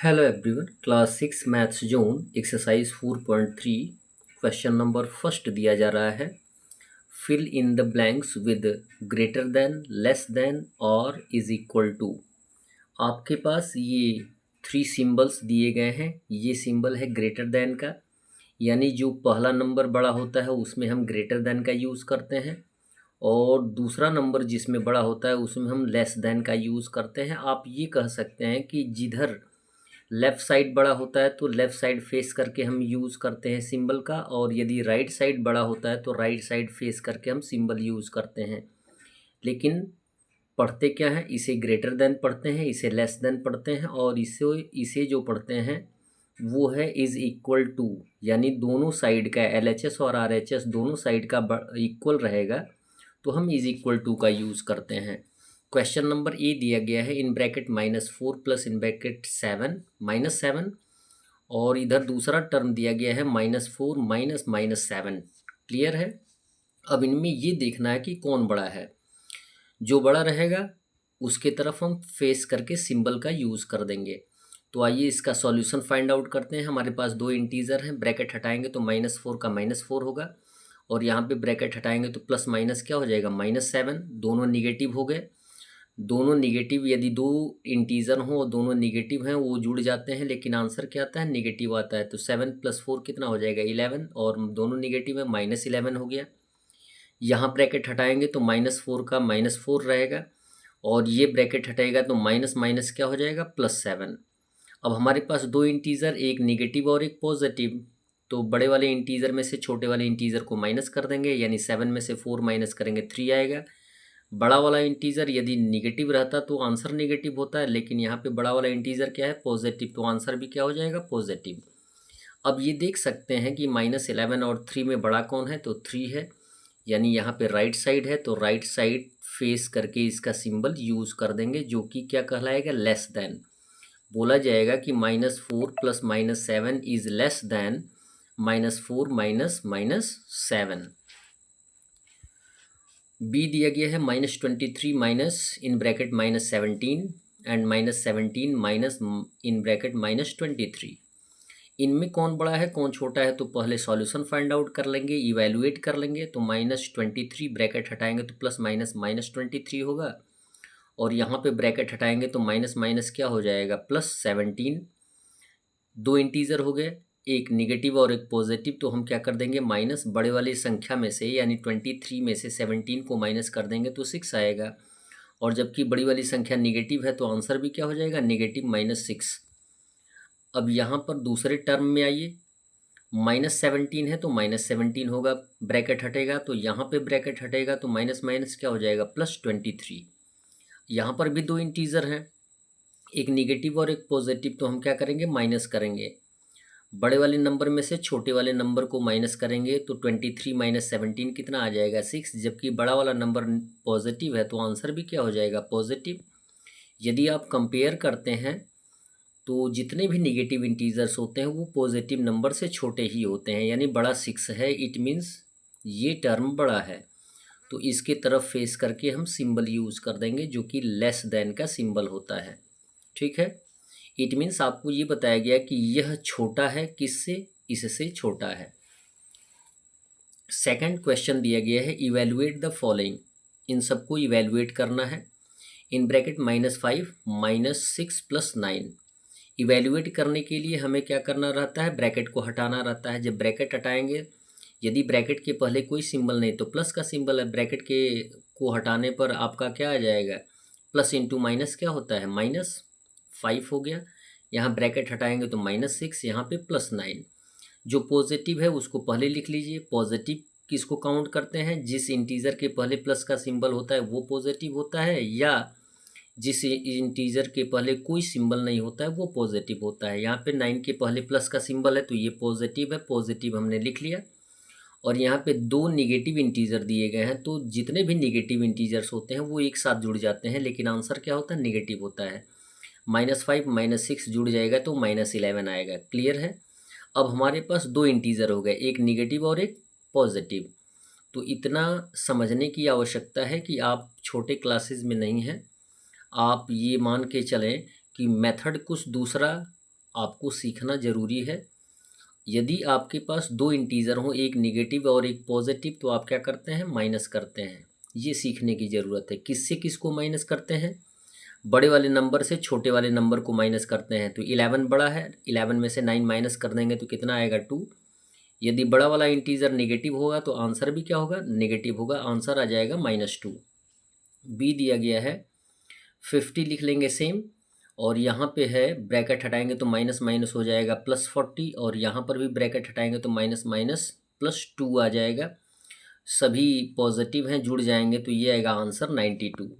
Hello everyone, class 6 maths zone exercise 4.3 question number first दिया जा रहा है। Fill in the blanks with greater than, less than और is equal to. आपके पास ये 3 सिंबल्स दिए गए हैं। ये सिंबल है ग्रेटर देन का, यानी जो पहला नंबर बड़ा होता है उसमें हम ग्रेटर देन का यूज़ करते हैं, और दूसरा नंबर जिसमें बड़ा होता है उसमें हम लेस देन का यूज़ करते हैं। आप ये कह सकते हैं कि जिधर लेफ़्ट साइड बड़ा होता है तो लेफ़्ट साइड फेस करके हम यूज़ करते हैं सिंबल का, और यदि राइट साइड बड़ा होता है तो राइट साइड फेस करके हम सिंबल यूज़ करते हैं। लेकिन पढ़ते क्या हैं, इसे ग्रेटर देन पढ़ते हैं, इसे लेस देन पढ़ते हैं, और इसे इसे जो पढ़ते हैं वो है इज़ इक्वल टू। यानी दोनों साइड का LHS और RHS दोनों साइड का इक्वल रहेगा तो हम इज़ इक्वल टू का यूज़ करते हैं। क्वेश्चन नंबर ए दिया गया है in bracket -4 plus in bracket 7 -7, और इधर दूसरा टर्म दिया गया है -4 -7। क्लियर है। अब इनमें ये देखना है कि कौन बड़ा है। जो बड़ा रहेगा उसके तरफ हम फेस करके सिंबल का यूज़ कर देंगे। तो आइए इसका सॉल्यूशन फाइंड आउट करते हैं। हमारे पास दो इंटीजर हैं, ब्रैकेट हटाएंगे तो -4 का -4 होगा, और यहाँ पे ब्रैकेट हटाएंगे तो प्लस माइनस क्या हो जाएगा, -7। दोनों निगेटिव हो गए। दोनों निगेटिव, यदि दो इंटीजर हों और दोनों निगेटिव हैं वो जुड़ जाते हैं, लेकिन आंसर क्या आता है, निगेटिव आता है। तो 7 + 4 कितना हो जाएगा, 11, और दोनों निगेटिव है, -11 हो गया। यहाँ ब्रैकेट हटाएंगे तो -4 का -4 रहेगा, और ये ब्रैकेट हटेगा तो माइनस माइनस क्या हो जाएगा, +7। अब हमारे पास दो इंटीजर, एक निगेटिव और एक पॉजिटिव, तो बड़े वाले इंटीजर में से छोटे वाले इंटीजर को माइनस कर देंगे, यानी 7 में से 4 माइनस करेंगे 3 आएगा। बड़ा वाला इंटीजर यदि निगेटिव रहता तो आंसर निगेटिव होता है, लेकिन यहाँ पे बड़ा वाला इंटीजर क्या है, पॉजिटिव, तो आंसर भी क्या हो जाएगा, पॉजिटिव। अब ये देख सकते हैं कि -11 और 3 में बड़ा कौन है, तो 3 है, यानी यहाँ पे राइट साइड है, तो राइट साइड फेस करके इसका सिंबल यूज़ कर देंगे, जो कि क्या कहलाएगा, लेस देन। बोला जाएगा कि -4 + -7 इज़ लेस देन -4 -7। बी दिया गया है -23 minus in bracket -17 and -17 minus in bracket -23। इनमें कौन बड़ा है कौन छोटा है, तो पहले सॉल्यूशन फाइंड आउट कर लेंगे, इवैल्यूएट कर लेंगे। तो -23 ब्रैकेट हटाएंगे तो प्लस माइनस -23 होगा, और यहाँ पे ब्रैकेट हटाएंगे तो माइनस माइनस क्या हो जाएगा, +17। दो इंटीजर हो गए, एक निगेटिव और एक पॉजिटिव, तो हम क्या कर देंगे, माइनस बड़े वाली संख्या में से यानी 23 में से 17 को माइनस कर देंगे तो 6 आएगा, और जबकि बड़ी वाली संख्या निगेटिव है तो आंसर भी क्या हो जाएगा, नेगेटिव -6। अब यहाँ पर दूसरे टर्म में आइए, -17 है तो -17 होगा, ब्रैकेट हटेगा तो यहाँ पे ब्रैकेट हटेगा तो माइनस माइनस क्या हो जाएगा, +23। यहाँ पर भी दो इंटीजर हैं, एक निगेटिव और एक पॉजिटिव, तो हम क्या करेंगे, माइनस करेंगे। बड़े वाले नंबर में से छोटे वाले नंबर को माइनस करेंगे तो 23 - 17 कितना आ जाएगा, 6। जबकि बड़ा वाला नंबर पॉजिटिव है तो आंसर भी क्या हो जाएगा, पॉजिटिव। यदि आप कंपेयर करते हैं तो जितने भी निगेटिव इंटीजर्स होते हैं वो पॉजिटिव नंबर से छोटे ही होते हैं, यानी बड़ा 6 है, इट मीन्स ये टर्म बड़ा है। तो इसके तरफ फेस करके हम सिंबल यूज़ कर देंगे, जो कि लेस देन का सिंबल होता है। ठीक है। इट मीन्स आपको ये बताया गया कि यह छोटा है किससे, इससे छोटा है। सेकंड क्वेश्चन दिया गया है इवेलुएट द फॉलोइंग। इन सबको इवेलुएट करना है। In bracket -5 -6 + 9। इवेलुएट करने के लिए हमें क्या करना रहता है, ब्रैकेट को हटाना रहता है। जब ब्रैकेट हटाएंगे, यदि ब्रैकेट के पहले कोई सिंबल नहीं तो प्लस का सिंबल है, ब्रैकेट के को हटाने पर आपका क्या आ जाएगा, प्लस इंटू माइनस क्या होता है, -5 हो गया। यहाँ ब्रैकेट हटाएंगे तो -6, यहाँ पे +9। जो पॉजिटिव है उसको पहले लिख लीजिए। पॉजिटिव किसको काउंट करते हैं, जिस इंटीजर के पहले प्लस का सिंबल होता है वो पॉजिटिव होता है, या जिस इंटीजर के पहले कोई सिंबल नहीं होता है वो पॉजिटिव होता है। यहाँ पे 9 के पहले प्लस का सिंबल है तो ये पॉजिटिव है, पॉजिटिव हमने लिख लिया। और यहाँ पे दो निगेटिव इंटीजर दिए गए हैं, तो जितने भी निगेटिव इंटीजर्स होते हैं वो एक साथ जुड़ जाते हैं, लेकिन आंसर क्या होता है, निगेटिव होता है। -5 -6 जुड़ जाएगा तो -11 आएगा। क्लियर है। अब हमारे पास दो इंटीजर हो गए, एक निगेटिव और एक पॉजिटिव। तो इतना समझने की आवश्यकता है कि आप छोटे क्लासेस में नहीं हैं, आप ये मान के चलें कि मेथड कुछ दूसरा आपको सीखना ज़रूरी है। यदि आपके पास दो इंटीज़र हों, एक नेगेटिव और एक पॉजिटिव, तो आप क्या करते हैं, माइनस करते हैं। ये सीखने की ज़रूरत है। किससे किसको माइनस करते हैं, बड़े वाले नंबर से छोटे वाले नंबर को माइनस करते हैं। तो 11 बड़ा है, 11 में से 9 माइनस कर देंगे तो कितना आएगा, 2। यदि बड़ा वाला इंटीजर नेगेटिव होगा तो आंसर भी क्या होगा, नेगेटिव होगा, आंसर आ जाएगा -2। बी दिया गया है 50 लिख लेंगे सेम, और यहाँ पे है ब्रैकेट हटाएंगे तो माइनस माइनस हो जाएगा +40, और यहाँ पर भी ब्रैकेट हटाएंगे तो माइनस माइनस +2 आ जाएगा। सभी पॉजिटिव हैं, जुड़ जाएंगे तो ये आएगा आंसर 92।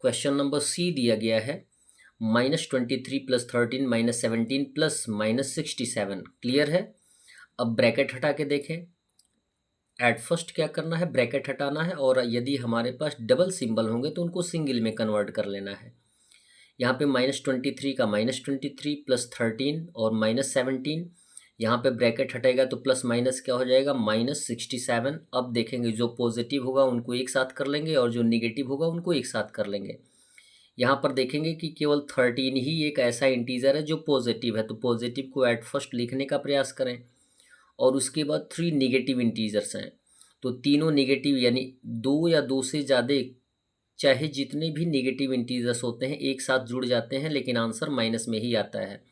क्वेश्चन नंबर सी दिया गया है -23 + 13 -17 प्लस -67। क्लियर है। अब ब्रैकेट हटा के देखें। एट फर्स्ट क्या करना है, ब्रैकेट हटाना है, और यदि हमारे पास डबल सिंबल होंगे तो उनको सिंगल में कन्वर्ट कर लेना है। यहाँ पे -23 का -23 + 13 और -17, यहाँ पे ब्रैकेट हटेगा तो प्लस माइनस क्या हो जाएगा, -67। अब देखेंगे जो पॉजिटिव होगा उनको एक साथ कर लेंगे और जो निगेटिव होगा उनको एक साथ कर लेंगे। यहाँ पर देखेंगे कि केवल 13 ही एक ऐसा इंटीजर है जो पॉजिटिव है, तो पॉजिटिव को एट फर्स्ट लिखने का प्रयास करें। और उसके बाद 3 निगेटिव इंटीजर्स हैं, तो तीनों निगेटिव यानी 2 या 2 से ज़्यादा, चाहे जितने भी निगेटिव इंटीजर्स होते हैं एक साथ जुड़ जाते हैं, लेकिन आंसर माइनस में ही आता है।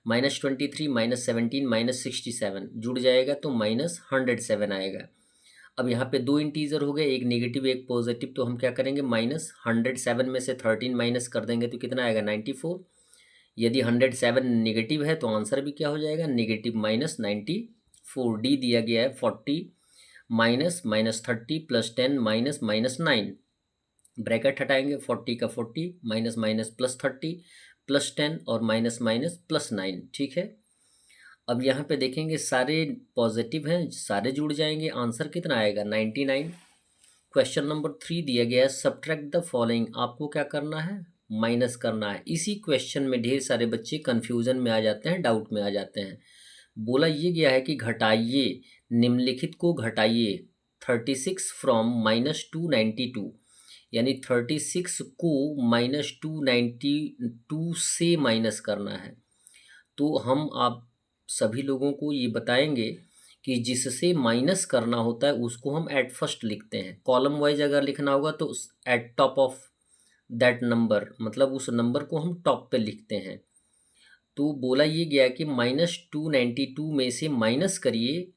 -23 -17 -67 जुड़ जाएगा तो -107 आएगा। अब यहाँ पे दो इंटीजर हो गए, एक नेगेटिव एक पॉजिटिव, तो हम क्या करेंगे, -107 में से 13 माइनस कर देंगे तो कितना आएगा, 94। यदि 107 नेगेटिव है तो आंसर भी क्या हो जाएगा, नेगेटिव -94। डी दिया गया है 40 -30 + 10 -9। ब्रैकेट हटाएंगे, 40 का 40 माइनस माइनस +30 + 10 और माइनस माइनस +9। ठीक है। अब यहाँ पे देखेंगे सारे पॉजिटिव हैं, सारे जुड़ जाएंगे, आंसर कितना आएगा, 99। क्वेश्चन नंबर 3 दिया गया है सब्ट्रैक्ट द फॉलोइंग। आपको क्या करना है, माइनस करना है। इसी क्वेश्चन में ढेर सारे बच्चे कन्फ्यूजन में आ जाते हैं, डाउट में आ जाते हैं। बोला ये गया है कि घटाइए, निम्नलिखित को घटाइए 36 फ्रॉम -292, यानी 36 को -292 से माइनस करना है। तो हम आप सभी लोगों को ये बताएंगे कि जिससे माइनस करना होता है उसको हम एट फर्स्ट लिखते हैं। कॉलम वाइज अगर लिखना होगा तो eight top of that number, मतलब उस नंबर को हम टॉप पे लिखते हैं। तो बोला ये गया कि -292 में से माइनस करिए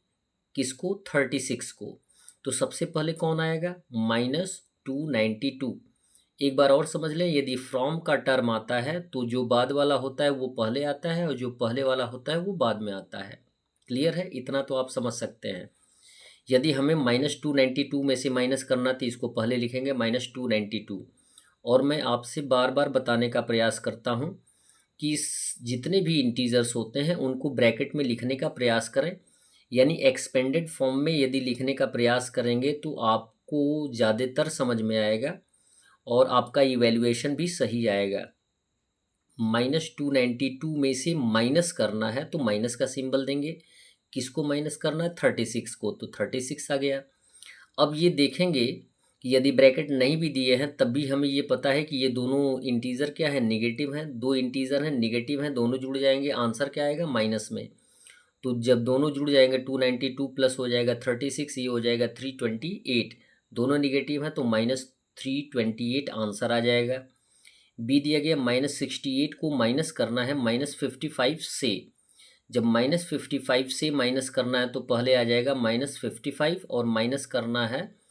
किसको, 36 को। तो सबसे पहले कौन आएगा, -292। एक बार और समझ लें, यदि फ्रॉम का टर्म आता है तो जो बाद वाला होता है वो पहले आता है और जो पहले वाला होता है वो बाद में आता है। क्लियर है, इतना तो आप समझ सकते हैं। यदि हमें -292 में से माइनस करना तो इसको पहले लिखेंगे -292। और मैं आपसे बार बार बताने का प्रयास करता हूँ कि जितने भी इंटीजर्स होते हैं उनको ब्रैकेट में लिखने का प्रयास करें, यानी एक्सपेंडेड फॉर्म में यदि लिखने का प्रयास करेंगे तो आपको ज़्यादातर समझ में आएगा और आपका इवैल्यूएशन भी सही आएगा। -292 में से माइनस करना है तो माइनस का सिंबल देंगे। किसको माइनस करना है, 36 को, तो 36 आ गया। अब ये देखेंगे कि यदि ब्रैकेट नहीं भी दिए हैं तब भी हमें ये पता है कि ये दोनों इंटीजर क्या है, नेगेटिव हैं। दो इंटीजर हैं, नेगेटिव हैं, दोनों जुड़ जाएंगे, आंसर क्या आएगा, माइनस में। तो जब दोनों जुड़ जाएंगे 292 प्लस हो जाएगा 36, ये हो जाएगा 328। दोनों निगेटिव हैं तो -328 आंसर आ जाएगा। बी दिया गया -68 को माइनस करना है -55 से। जब -55 से माइनस करना है तो पहले आ जाएगा -55 और माइनस करना है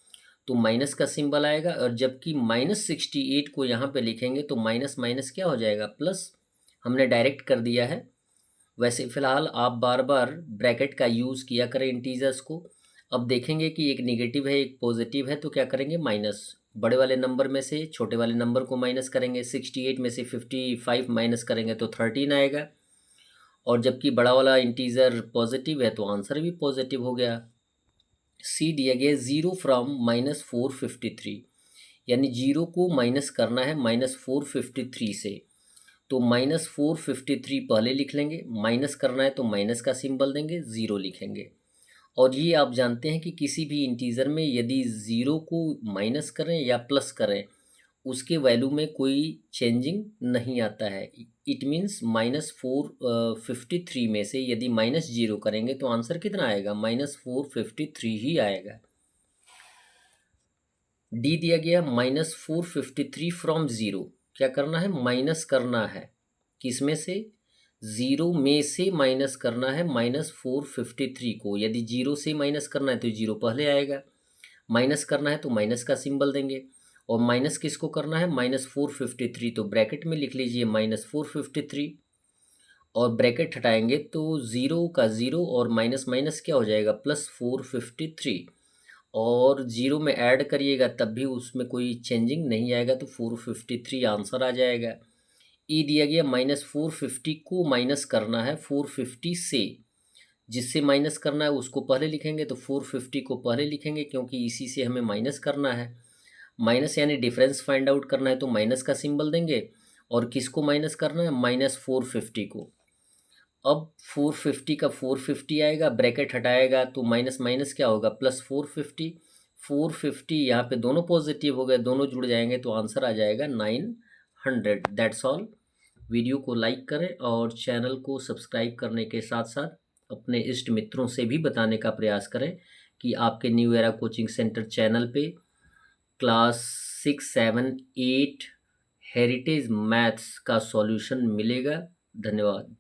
तो माइनस का सिंबल आएगा, और जबकि -68 को यहाँ पे लिखेंगे तो माइनस माइनस क्या हो जाएगा, प्लस। हमने डायरेक्ट कर दिया है। वैसे फ़िलहाल आप बार बार ब्रैकेट का यूज़ किया करें इंटीजर्स को। अब देखेंगे कि एक नेगेटिव है एक पॉजिटिव है तो क्या करेंगे, माइनस। बड़े वाले नंबर में से छोटे वाले नंबर को माइनस करेंगे। 68 में से 55 माइनस करेंगे तो 13 आएगा, और जबकि बड़ा वाला इंटीजर पॉजिटिव है तो आंसर भी पॉजिटिव हो गया। सी दिया गया 0 फ्रॉम -453, यानी 0 को माइनस करना है -453 से। तो -453 पहले लिख लेंगे, माइनस करना है तो माइनस का सिंबल देंगे, 0 लिखेंगे। और ये आप जानते हैं कि किसी भी इंटीजर में यदि 0 को माइनस करें या प्लस करें उसके वैल्यू में कोई चेंजिंग नहीं आता है। इट मीन्स -453 में से यदि -0 करेंगे तो आंसर कितना आएगा? -453 ही आएगा। डी दिया गया -453 फ्रॉम ज़ीरो। क्या करना है? माइनस करना है। किसमें से? ज़ीरो में से माइनस करना है -453 को। यदि जीरो से माइनस करना है तो जीरो पहले आएगा, माइनस करना है तो माइनस का सिंबल देंगे। और माइनस किसको करना है? -453, तो ब्रैकेट में लिख लीजिए -453 और ब्रैकेट हटाएंगे तो ज़ीरो का ज़ीरो और माइनस माइनस क्या हो जाएगा? +453। और ज़ीरो में ऐड करिएगा तब भी उसमें कोई चेंजिंग नहीं आएगा, तो 453 आंसर आ जाएगा। ई दिया गया -450 को माइनस करना है 450 से। जिससे माइनस करना है उसको पहले लिखेंगे, तो 450 को पहले लिखेंगे क्योंकि इसी से हमें माइनस करना है। माइनस यानी डिफरेंस फाइंड आउट करना है तो माइनस का सिंबल देंगे। और किसको माइनस करना है? -450 को। अब 450 का 450 आएगा, ब्रैकेट हटाएगा तो माइनस माइनस क्या होगा? +450। 450 यहाँ पे दोनों पॉजिटिव हो गए, दोनों जुड़ जाएंगे तो आंसर आ जाएगा 900। That's all. वीडियो को लाइक करें और चैनल को सब्सक्राइब करने के साथ साथ अपने इष्ट मित्रों से भी बताने का प्रयास करें कि आपके new era coaching centre channel पे क्लास 6, 7, 8 हेरिटेज मैथ्स का सॉल्यूशन मिलेगा। धन्यवाद।